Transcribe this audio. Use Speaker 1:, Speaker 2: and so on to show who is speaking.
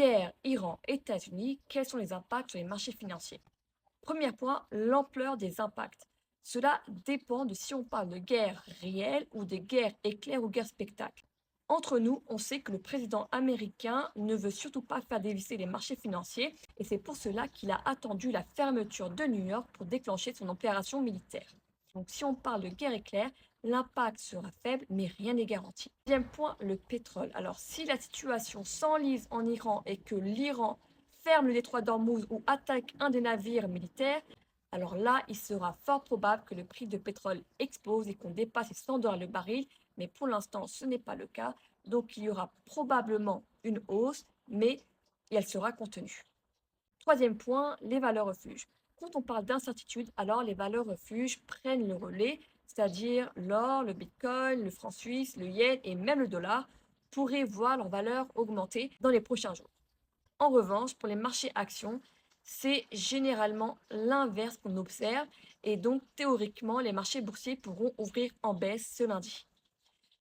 Speaker 1: Guerre, Iran, États-Unis, quels sont les impacts sur les marchés financiers? Premier point, l'ampleur des impacts. Cela dépend de si on parle de guerre réelle ou de guerre éclair ou guerre spectacle. Entre nous, on sait que le président américain ne veut surtout pas faire dévisser les marchés financiers et c'est pour cela qu'il a attendu la fermeture de New York pour déclencher son opération militaire. Donc si on parle de guerre éclair, l'impact sera faible mais rien n'est garanti. Deuxième point, le pétrole. Alors si la situation s'enlise en Iran et que l'Iran ferme le détroit d'Ormuz ou attaque un des navires militaires, alors là, il sera fort probable que le prix de pétrole explose et qu'on dépasse les 100 dollars le baril, mais pour l'instant, ce n'est pas le cas. Donc, il y aura probablement une hausse, mais elle sera contenue. Troisième point, les valeurs refuges. Quand on parle d'incertitude, alors les valeurs refuges prennent le relais, c'est-à-dire l'or, le bitcoin, le franc suisse, le yen et même le dollar pourraient voir leur valeur augmenter dans les prochains jours. En revanche, pour les marchés actions, c'est généralement l'inverse qu'on observe et donc théoriquement, les marchés boursiers pourront ouvrir en baisse ce lundi.